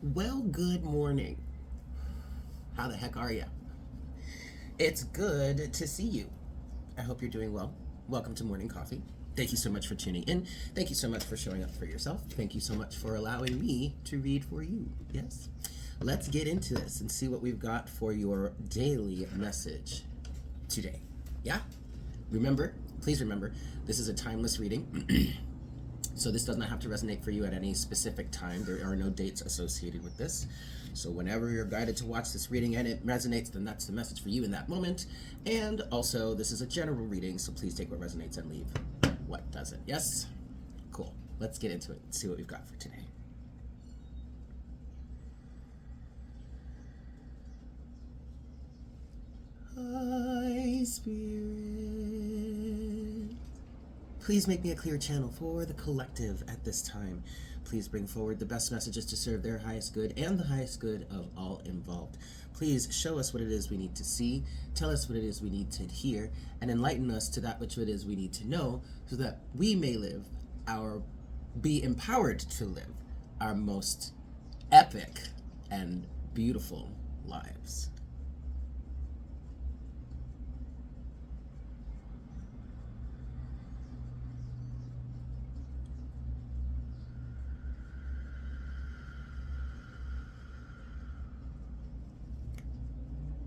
Well, good morning. How the heck are you? It's good to see you. I hope you're doing well. Welcome to Morning Coffee. Thank you so much for tuning in. Thank you so much for showing up for yourself. Thank you so much for allowing me to read for you. Yes. Let's get into this and see what we've got for your daily message today. Yeah? Remember, please remember, this is a timeless reading. So this does not have to resonate for you at any specific time. There are no dates associated with this. So whenever you're guided to watch this reading and it resonates, then that's the message for you in that moment. And also, this is a general reading, so please take what resonates and leave what doesn't. Yes? Cool. Let's get into it and see what we've got for today. Hi, Spirit. Please make me a clear channel for the collective at this time. Please bring forward the best messages to serve their highest good and the highest good of all involved. Please show us what it is we need to see, tell us what it is we need to hear, and enlighten us to that which it is we need to know so that we may be empowered to live our most epic and beautiful lives.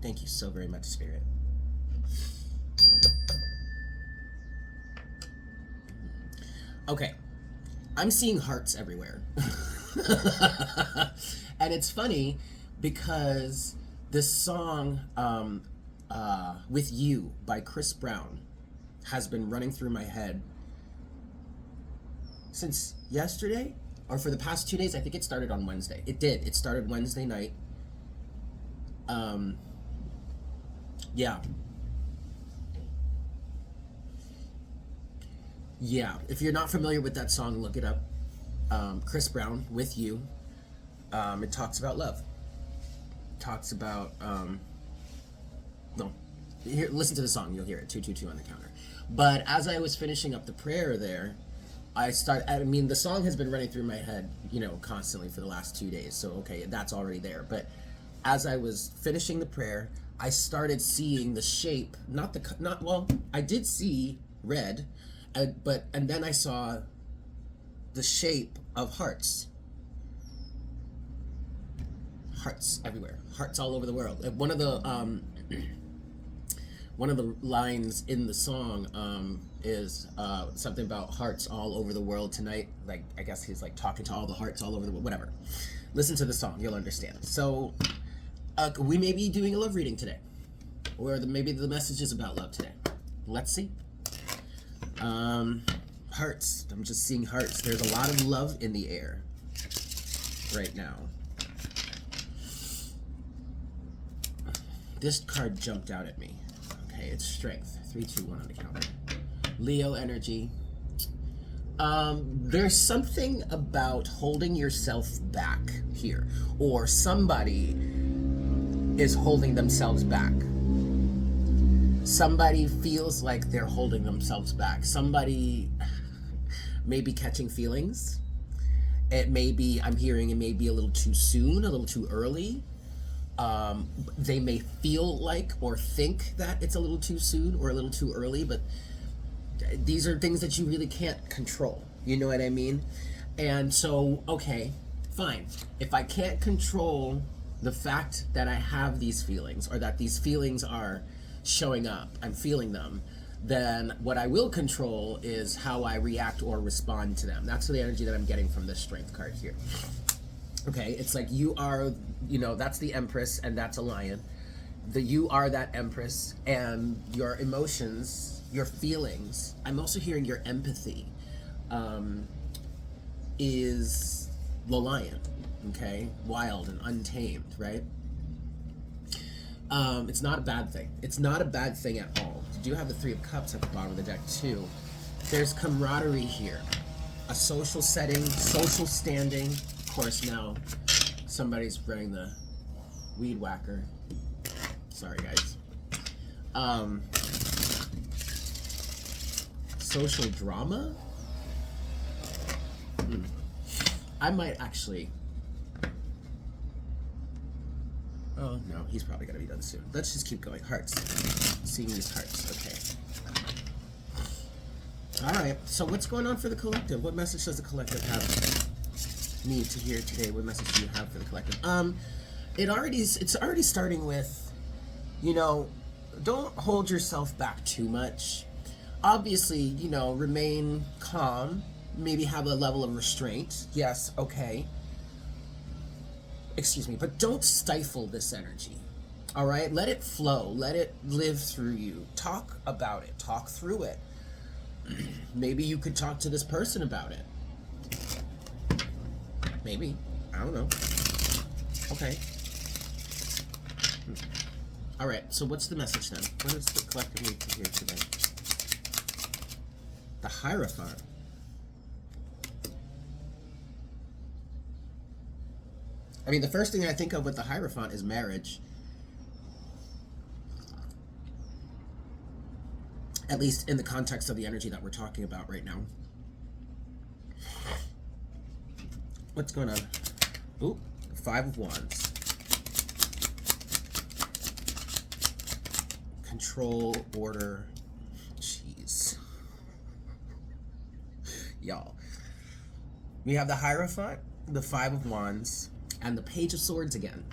Thank you so very much, Spirit. Okay, I'm seeing hearts everywhere. And it's funny because this song, With You by Chris Brown, has been running through my head since yesterday, or for the past 2 days. I think it started on Wednesday. It started Wednesday night. Yeah. Yeah, if you're not familiar with that song, look it up. Chris Brown, With You. It talks about love. It talks about, no, here, listen to the song, you'll hear it, 222 on the counter. But as I was finishing up the prayer there, the song has been running through my head, constantly for the last 2 days, so okay, that's already there. But as I was finishing the prayer, I started seeing the shape, I did see red, and then I saw the shape of hearts. Hearts everywhere. Hearts all over the world. One of the lines in the song is something about hearts all over the world tonight. Like, I guess he's like talking to all the hearts all over the world. Whatever. Listen to the song, you'll understand. So we may be doing a love reading today, or maybe the message is about love today. Let's see. Hearts. I'm just seeing hearts. There's a lot of love in the air right now. This card jumped out at me. Okay, it's strength. 3, 2, 1 on the counter. Leo energy. There's something about holding yourself back here, or somebody is holding themselves back. Somebody feels like they're holding themselves back. Somebody may be catching feelings. I'm hearing it may be a little too soon, a little too early. They may feel like or think that it's a little too soon or a little too early, but these are things that you really can't control. You know what I mean? And so, okay, fine. If I can't control the fact that I have these feelings, or that these feelings are showing up, I'm feeling them, then what I will control is how I react or respond to them. That's the energy that I'm getting from this strength card here. Okay, it's like you are, that's the Empress and that's a lion. You are that Empress, and your emotions, your feelings, I'm also hearing your empathy, is the lion, okay? Wild and untamed, right? It's not a bad thing. It's not a bad thing at all. You do have the 3 of Cups at the bottom of the deck too. There's camaraderie here. A social setting, social standing. Of course, now somebody's running the weed whacker. Sorry, guys. Social drama? I might actually Oh no, he's probably gonna be done soon. Let's just keep going. Hearts. Seeing these hearts. Okay. Alright, so what's going on for the collective? What message does the collective have need to hear today? What message do you have for the collective? It's already starting with, you know, don't hold yourself back too much. Obviously, you know, remain calm, maybe have a level of restraint. Yes, okay. Excuse me, but don't stifle this energy. All right? Let it flow. Let it live through you. Talk about it. Talk through it. Maybe you could talk to this person about it. Maybe. I don't know. Okay. All right, so what's the message then? What does the collective need to hear today? The Hierophant. I mean, the first thing I think of with the Hierophant is marriage. At least in the context of the energy that we're talking about right now. What's going on? Ooh, Five of Wands. Control, order. Jeez. Y'all. We have the Hierophant, the Five of Wands, and the Page of Swords again,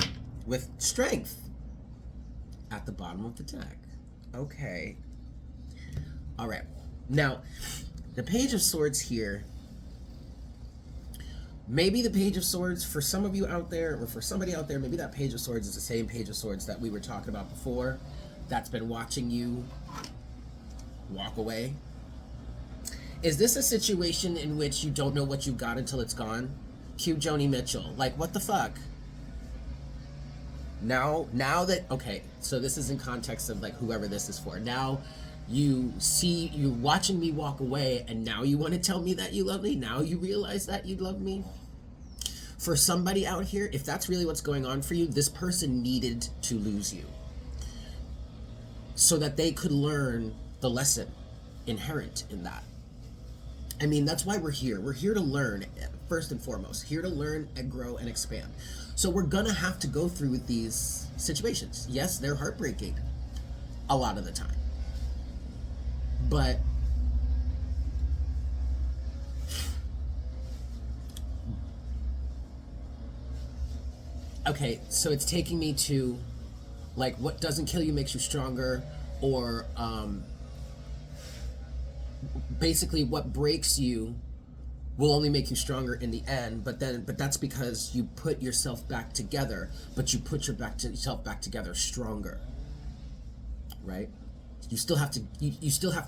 with strength at the bottom of the deck. Okay. All right. Now, the Page of Swords here, maybe the Page of Swords, for some of you out there, or for somebody out there, maybe that Page of Swords is the same Page of Swords that we were talking about before, that's been watching you walk away. Is this a situation in which you don't know what you got until it's gone? Cue Joni Mitchell. Like, what the fuck? Now that, okay, so this is in context of like whoever this is for. Now you're watching me walk away, and now you want to tell me that you love me? Now you realize that you love me? For somebody out here, if that's really what's going on for you, this person needed to lose you so that they could learn the lesson inherent in that. I mean, that's why we're here. We're here to learn, first and foremost. Here to learn and grow and expand. So we're gonna have to go through with these situations. Yes, they're heartbreaking a lot of the time. But okay, so it's taking me to like what doesn't kill you makes you stronger, or basically what breaks you will only make you stronger in the end, but that's because you put yourself back together, but you put yourself back together stronger, right? You still have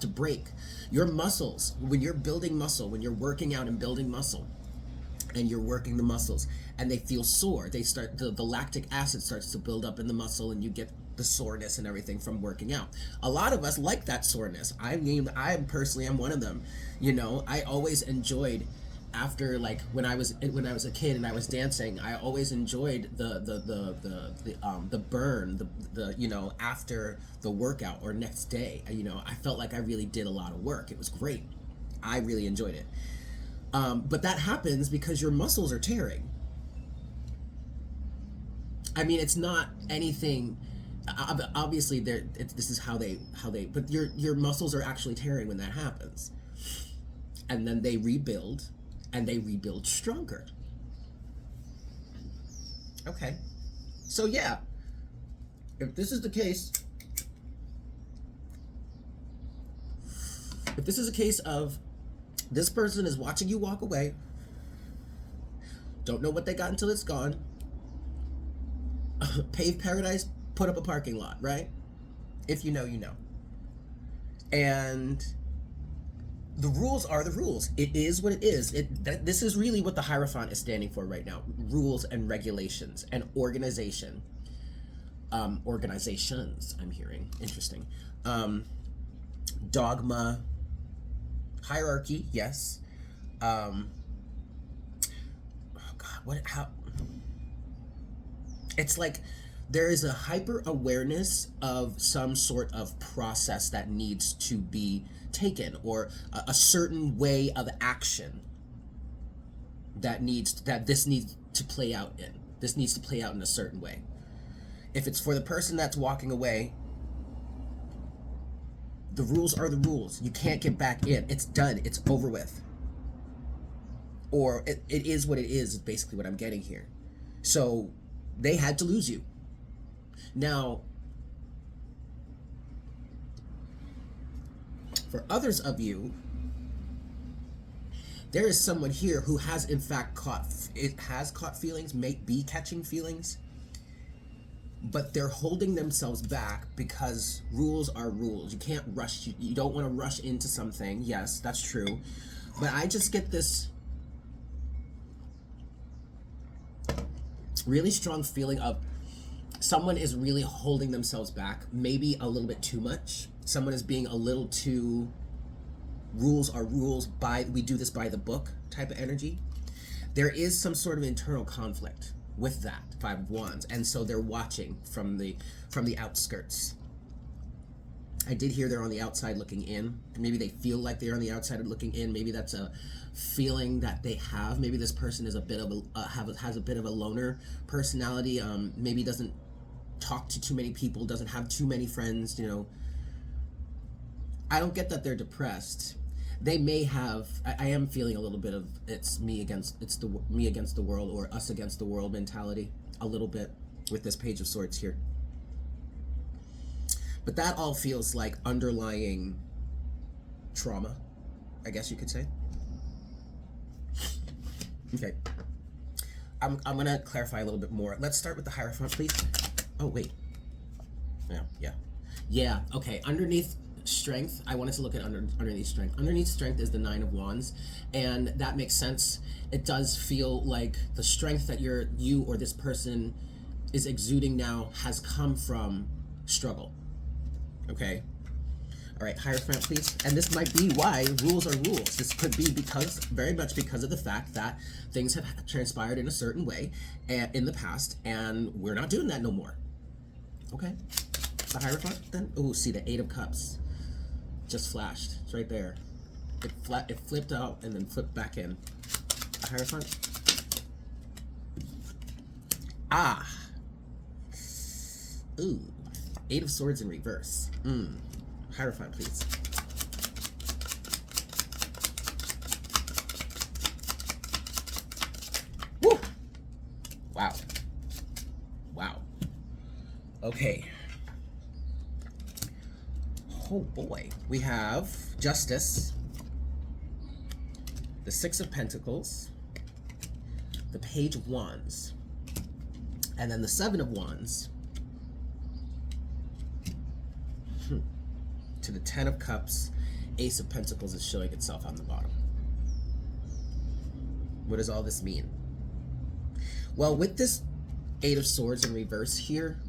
to break your muscles. When you're building muscle, when you're working out and building muscle, and you're working the muscles and they feel sore, they start, the lactic acid starts to build up in the muscle, and you get the soreness and everything from working out. A lot of us like that soreness. I personally am one of them. You know, I always enjoyed, after, like, when I was a kid and I was dancing, I always enjoyed the burn, the you know, after the workout or next day. You know, I felt like I really did a lot of work. It was great. I really enjoyed it. But that happens because your muscles are tearing. I mean, it's not anything. Obviously, this is how they. But your muscles are actually tearing when that happens, and then they rebuild, and they rebuild stronger. Okay, so yeah, if this is the case, if this is a case of this person is watching you walk away, don't know what they got until it's gone, pave paradise, put up a parking lot, right? If you know, you know. And the rules are the rules. It is what it is. This is really what the Hierophant is standing for right now. Rules and regulations and organization. Organizations, I'm hearing. Interesting. Dogma. Hierarchy, yes. Oh God, how? It's like there is a hyper awareness of some sort of process that needs to be taken, or a certain way of action that this needs to play out in. This needs to play out in a certain way. If it's for the person that's walking away, the rules are the rules. You can't get back in. It's done. It's over with. Or it is what it is basically what I'm getting here. So they had to lose you. Now, for others of you, there is someone here who has in fact caught feelings, may be catching feelings, but they're holding themselves back because rules are rules. You can't rush. You don't want to rush into something. Yes, that's true. But I just get this really strong feeling of someone is really holding themselves back, maybe a little bit too much. Someone is being a little too rules are rules, we do this by the book type of energy. There is some sort of internal conflict with that Five of Wands, and so they're watching from the outskirts. I did hear they're on the outside looking in. Maybe they feel like they're on the outside looking in. Maybe that's a feeling that they have. Maybe this person is a bit of has a bit of a loner personality. Maybe doesn't talk to too many people, doesn't have too many friends. You know, I don't get that they're depressed. They may have. I am feeling a little bit of me against the world, or us against the world mentality a little bit with this Page of Swords here. But that all feels like underlying trauma, I guess you could say. Okay. I'm gonna clarify a little bit more. Let's start with the Hierophant, please. Oh wait. Yeah. Okay. Underneath Strength, I wanted to look at underneath Strength. Underneath Strength is the Nine of Wands, and that makes sense. It does feel like the strength that you or this person is exuding now has come from struggle. Okay. All right, Hierophant, please. And this might be why rules are rules. This could be very much because of the fact that things have transpired in a certain way in the past, and we're not doing that no more. Okay. The Hierophant then. Oh, see the Eight of Cups just flashed. It's right there. It flipped out and then flipped back in. The Hierophant. Ah. Ooh. Eight of Swords in reverse. Hierophant, please. Woo! Wow. Okay. Oh boy. We have Justice, the Six of Pentacles, the Page of Wands, and then the Seven of Wands, to the Ten of Cups. Ace of Pentacles is showing itself on the bottom. What does all this mean? Well, with this Eight of Swords in reverse here,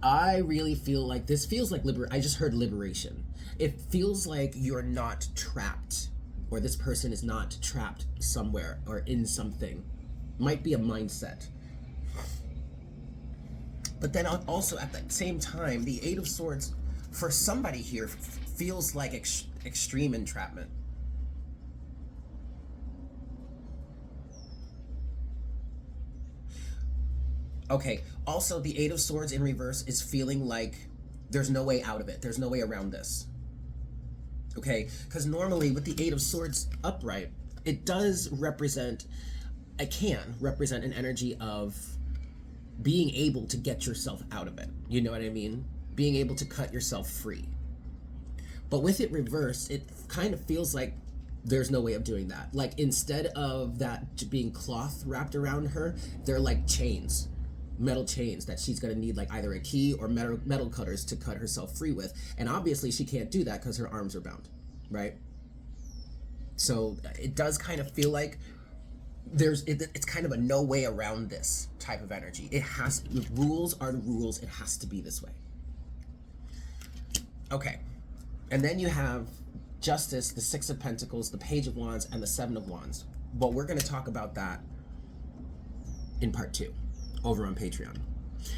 I really feel like this feels like I just heard liberation. It feels like you're not trapped, or this person is not trapped somewhere or in something. Might be a mindset. But then also at the same time, the Eight of Swords for somebody here feels like extreme entrapment. Okay, also the Eight of Swords in reverse is feeling like there's no way out of it. There's no way around this. Okay, because normally with the Eight of Swords upright, it does represent, it can represent an energy of being able to get yourself out of it. You know what I mean? Being able to cut yourself free. But with it reversed, it kind of feels like there's no way of doing that. Like instead of that being cloth wrapped around her, they're like chains. Metal chains that she's going to need, like either a key or metal cutters to cut herself free with, and obviously she can't do that because her arms are bound, right? So it does kind of feel like it's kind of a no way around this type of energy. The rules are the rules. It has to be this way. Okay, and then you have Justice, the Six of Pentacles, the Page of Wands, and the Seven of Wands. But we're going to talk about that in part 2 over on Patreon.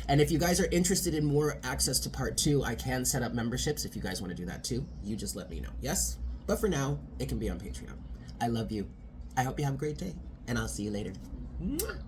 And if you guys are interested in more access to part 2, I can set up memberships if you guys want to do that too. You just let me know. Yes? But for now, it can be on Patreon. I love you. I hope you have a great day, and I'll see you later. Mwah!